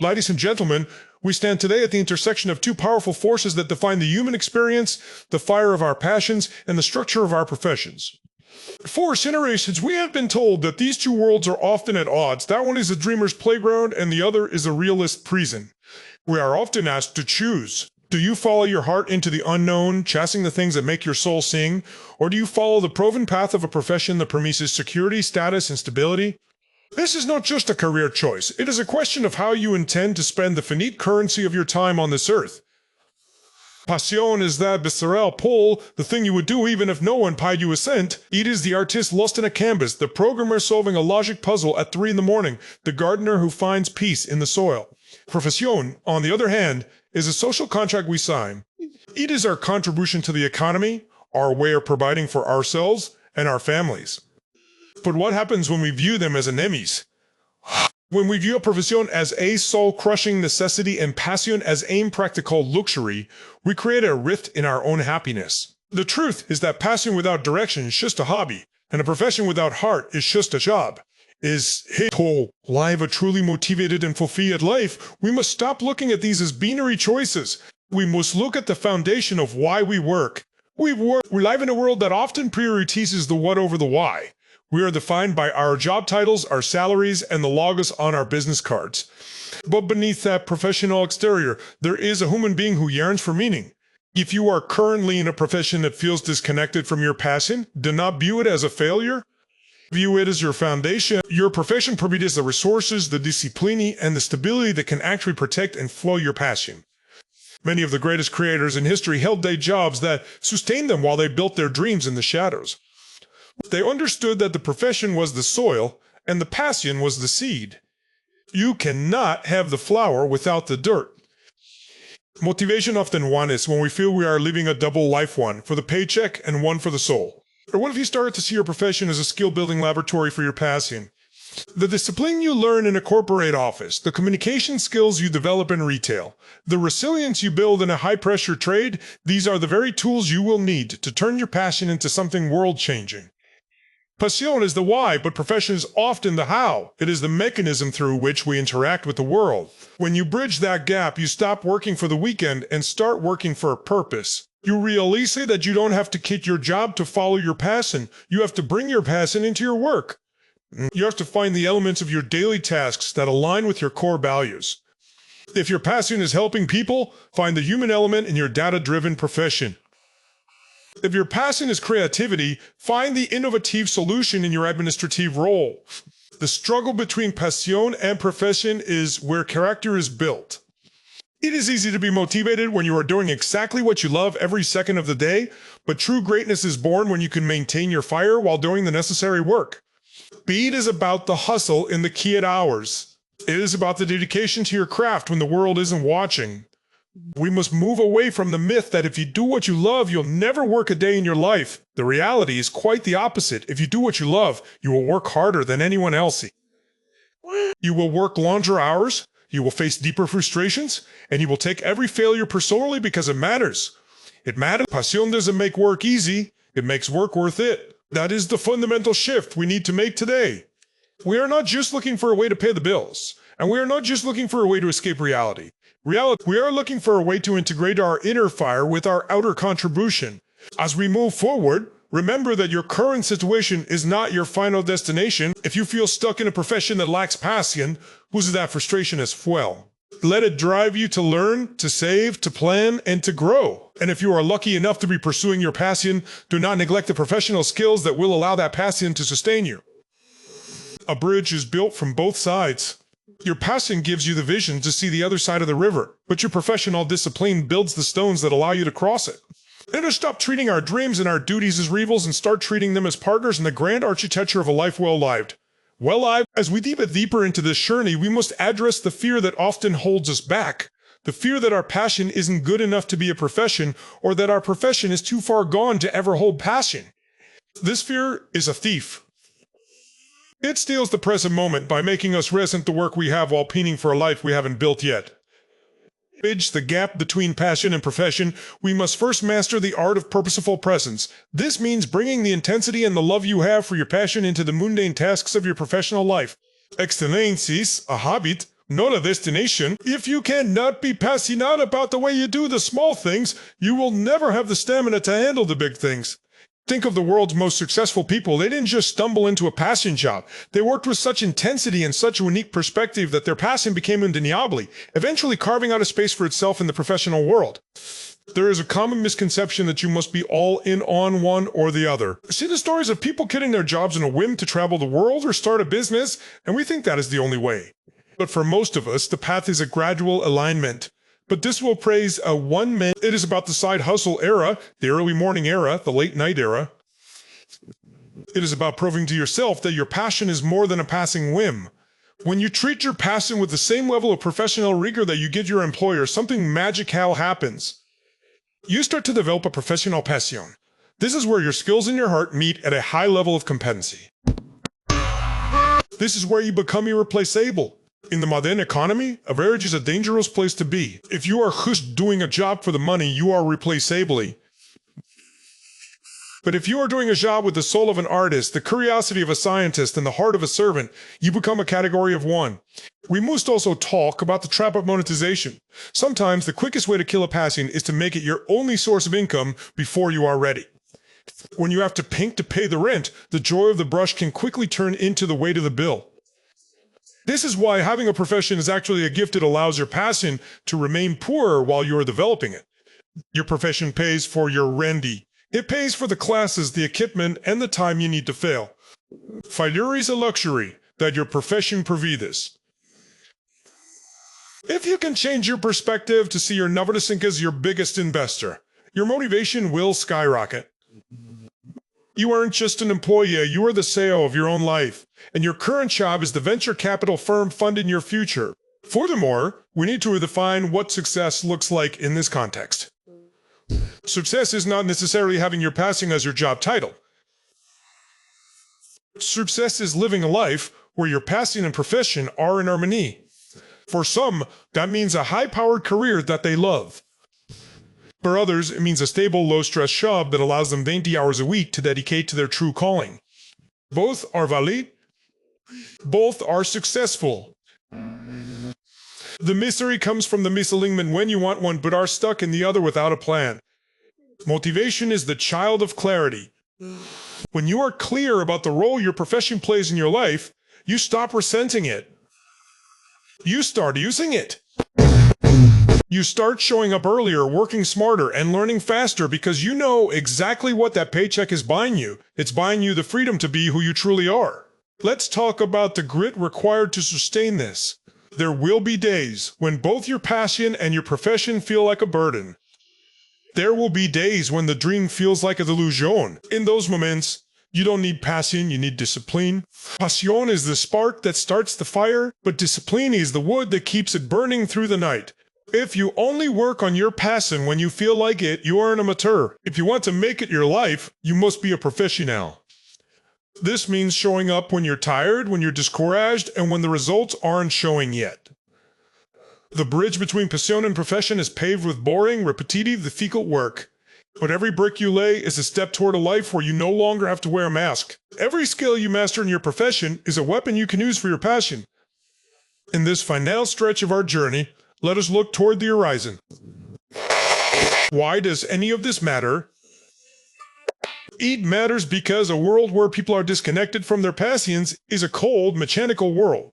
Ladies and gentlemen, we stand today at the intersection of two powerful forces that define the human experience, the fire of our passions, and the structure of our professions. For generations, we have been told that these two worlds are often at odds. That one is a dreamer's playground, and the other is a realist's prison. We are often asked to choose. Do you follow your heart into the unknown, chasing the things that make your soul sing? Or do you follow the proven path of a profession that promises security, status, and stability? This is not just a career choice. It is a question of how you intend to spend the finite currency of your time on this earth. Passion is that visceral pull, the thing you would do even if no one paid you a cent. It is the artist lost in a canvas, the programmer solving a logic puzzle at 3 in the morning, the gardener who finds peace in the soil. Profession, on the other hand, is a social contract we sign. It is our contribution to the economy, our way of providing for ourselves and our families. But what happens when we view them as enemies? When we view a profession as a soul-crushing necessity and passion as impractical luxury, we create a rift in our own happiness. The truth is that passion without direction is just a hobby, and a profession without heart is just a job. To live a truly motivated and fulfilled life, we must stop looking at these as binary choices. We must look at the foundation of why we work. We live in a world that often prioritizes the what over the why. We are defined by our job titles, our salaries, and the logos on our business cards. But beneath that professional exterior, there is a human being who yearns for meaning. If you are currently in a profession that feels disconnected from your passion, do not view it as a failure. View it as your foundation. Your profession provides the resources, the discipline, and the stability that can actually protect and flow your passion. Many of the greatest creators in history held day jobs that sustained them while they built their dreams in the shadows. They understood that the profession was the soil and the passion was the seed. You cannot have the flower without the dirt. Motivation often wanes when we feel we are living a double life, one for the paycheck and one for the soul. Or what if you started to see your profession as a skill-building laboratory for your passion? The discipline you learn in a corporate office, the communication skills you develop in retail, the resilience you build in a high-pressure trade, these are the very tools you will need to turn your passion into something world-changing. Passion is the why, but profession is often the how. It is the mechanism through which we interact with the world. When you bridge that gap, you stop working for the weekend and start working for a purpose. You realize that you don't have to quit your job to follow your passion. You have to bring your passion into your work. You have to find the elements of your daily tasks that align with your core values. If your passion is helping people, find the human element in your data-driven profession. If your passion is creativity, find the innovative solution in your administrative role. The struggle between passion and profession is where character is built. It is easy to be motivated when you are doing exactly what you love every second of the day, but true greatness is born when you can maintain your fire while doing the necessary work. Speed is about the hustle in the key hours. It is about the dedication to your craft when the world isn't watching. We must move away from the myth that if you do what you love, you'll never work a day in your life. The reality is quite the opposite. If you do what you love, you will work harder than anyone else. You will work longer hours, you will face deeper frustrations, and you will take every failure personally because it matters. It matters. Passion doesn't make work easy, it makes work worth it. That is the fundamental shift we need to make today. We are not just looking for a way to pay the bills, and we are not just looking for a way to escape reality. We are looking for a way to integrate our inner fire with our outer contribution. As we move forward, remember that your current situation is not your final destination. If you feel stuck in a profession that lacks passion, use that frustration as fuel. Let it drive you to learn, to save, to plan, and to grow. And if you are lucky enough to be pursuing your passion, do not neglect the professional skills that will allow that passion to sustain you. A bridge is built from both sides. Your passion gives you the vision to see the other side of the river, but your professional discipline builds the stones that allow you to cross it. Let us stop treating our dreams and our duties as rivals and start treating them as partners in the grand architecture of a life well lived. As we dive deeper into this journey, we must address the fear that often holds us back. The fear that our passion isn't good enough to be a profession, or that our profession is too far gone to ever hold passion. This fear is a thief. It steals the present moment by making us resent the work we have while pining for a life we haven't built yet. Bridge the gap between passion and profession, we must first master the art of purposeful presence. This means bringing the intensity and the love you have for your passion into the mundane tasks of your professional life. Excelência, a habit, not a destination. If you cannot be passionate about the way you do the small things, you will never have the stamina to handle the big things. Think of the world's most successful people. They didn't just stumble into a passion job. They worked with such intensity and such a unique perspective that their passion became undeniable, eventually carving out a space for itself in the professional world. There is a common misconception that you must be all in on one or the other. See the stories of people quitting their jobs in a whim to travel the world or start a business, and we think that is the only way. But for most of us, the path is a gradual alignment. But this will praise a one-man. It is about the side hustle era, the early morning era, the late night era. It is about proving to yourself that your passion is more than a passing whim. When you treat your passion with the same level of professional rigor that you give your employer, something magical happens. You start to develop a professional passion. This is where your skills and your heart meet at a high level of competency. This is where you become irreplaceable. In the modern economy, average is a dangerous place to be. If you are just doing a job for the money, you are replaceably. But if you are doing a job with the soul of an artist, the curiosity of a scientist, and the heart of a servant, you become a category of one. We must also talk about the trap of monetization. Sometimes the quickest way to kill a passion is to make it your only source of income before you are ready. When you have to paint to pay the rent, the joy of the brush can quickly turn into the weight of the bill. This is why having a profession is actually a gift. It allows your passion to remain poor while you are developing it. Your profession pays for your rendy. It pays for the classes, the equipment, and the time you need to fail. Failure is a luxury that your profession provides. If you can change your perspective to see your number to sink as your biggest investor, your motivation will skyrocket. You aren't just an employee, you are the CEO of your own life, and your current job is the venture capital firm funding your future. Furthermore, we need to redefine what success looks like in this context. Success is not necessarily having your passion as your job title. Success is living a life where your passion and profession are in harmony. For some, that means a high-powered career that they love. For others, it means a stable, low-stress job that allows them 20 hours a week to dedicate to their true calling. Both are valid. Both are successful. The misery comes from the misalignment when you want one but are stuck in the other without a plan. Motivation is the child of clarity. When you are clear about the role your profession plays in your life, you stop resenting it. You start using it. You start showing up earlier, working smarter, and learning faster because you know exactly what that paycheck is buying you. It's buying you the freedom to be who you truly are. Let's talk about the grit required to sustain this. There will be days when both your passion and your profession feel like a burden. There will be days when the dream feels like a delusion. In those moments, you don't need passion, you need discipline. Passion is the spark that starts the fire, but discipline is the wood that keeps it burning through the night. If you only work on your passion when you feel like it, you are an amateur. If you want to make it your life, you must be a professional. This means showing up when you're tired, when you're discouraged, and when the results aren't showing yet. The bridge between passion and profession is paved with boring, repetitive, difficult work. But every brick you lay is a step toward a life where you no longer have to wear a mask. Every skill you master in your profession is a weapon you can use for your passion. In this final stretch of our journey, let us look toward the horizon. Why does any of this matter? It matters because a world where people are disconnected from their passions is a cold, mechanical world.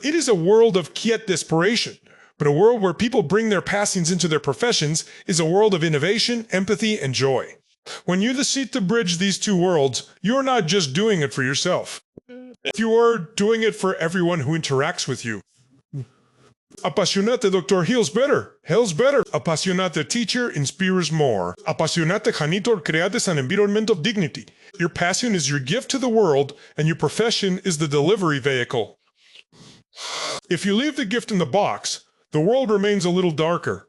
It is a world of quiet desperation. But a world where people bring their passions into their professions is a world of innovation, empathy, and joy. When you decide to bridge these two worlds, you are not just doing it for yourself. You are doing it for everyone who interacts with you. Appassionate doctor heals better. Appassionate teacher inspires more. Appassionate janitor creates an environment of dignity. Your passion is your gift to the world, and your profession is the delivery vehicle. If you leave the gift in the box, the world remains a little darker.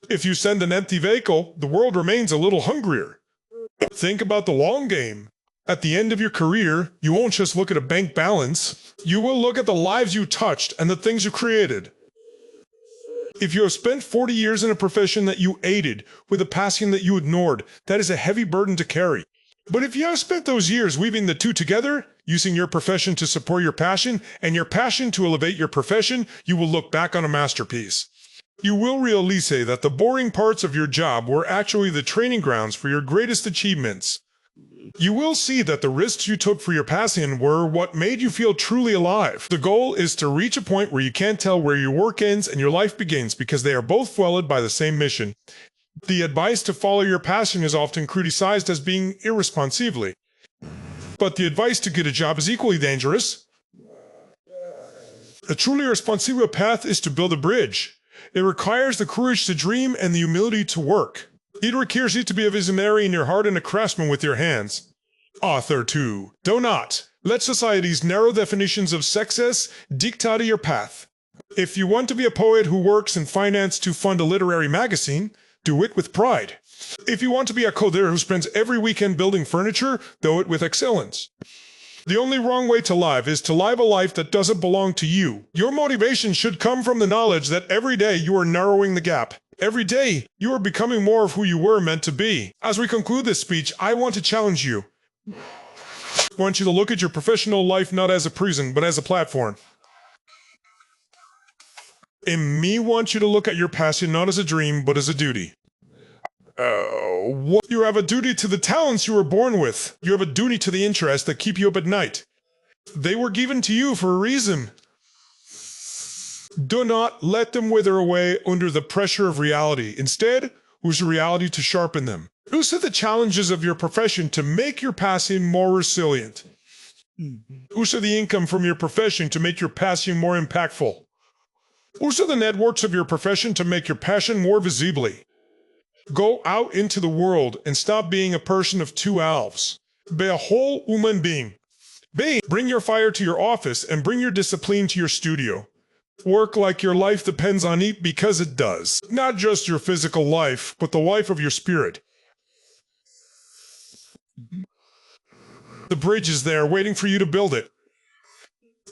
If you send an empty vehicle, the world remains a little hungrier. Think about the long game. At the end of your career, you won't just look at a bank balance. You will look at the lives you touched and the things you created. If you have spent 40 years in a profession that you hated, with a passion that you ignored, that is a heavy burden to carry. But if you have spent those years weaving the two together, using your profession to support your passion and your passion to elevate your profession, you will look back on a masterpiece. You will realize that the boring parts of your job were actually the training grounds for your greatest achievements. You will see that the risks you took for your passion were what made you feel truly alive. The goal is to reach a point where you can't tell where your work ends and your life begins because they are both fueled by the same mission. The advice to follow your passion is often criticized as being irresponsible. But the advice to get a job is equally dangerous. A truly responsible path is to build a bridge. It requires the courage to dream and the humility to work. It requires you to be a visionary in your heart and a craftsman with your hands. Author 2. Do not let society's narrow definitions of success dictate your path. If you want to be a poet who works in finance to fund a literary magazine, do it with pride. If you want to be a coder who spends every weekend building furniture, do it with excellence. The only wrong way to live is to live a life that doesn't belong to you. Your motivation should come from the knowledge that every day you are narrowing the gap. Every day, you are becoming more of who you were meant to be. As we conclude this speech, I want to challenge you. I want you to look at your professional life not as a prison, but as a platform. And me want you to look at your passion not as a dream, but as a duty. You have a duty to the talents you were born with. You have a duty to the interests that keep you up at night. They were given to you for a reason. Do not let them wither away under the pressure of reality. Instead, use reality to sharpen them. Use the challenges of your profession to make your passion more resilient. Use the income from your profession to make your passion more impactful. Use the networks of your profession to make your passion more visible. Go out into the world and stop being a person of two halves. Be a whole human being. Bring your fire to your office and bring your discipline to your studio. Work like your life depends on it because it does. Not just your physical life, but the life of your spirit. The bridge is there waiting for you to build it.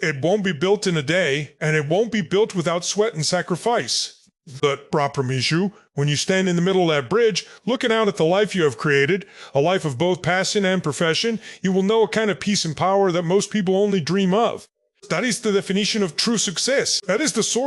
It won't be built in a day, and it won't be built without sweat and sacrifice. But, promise you, when you stand in the middle of that bridge, looking out at the life you have created, a life of both passion and profession, you will know a kind of peace and power that most people only dream of. That is the definition of true success. That is the source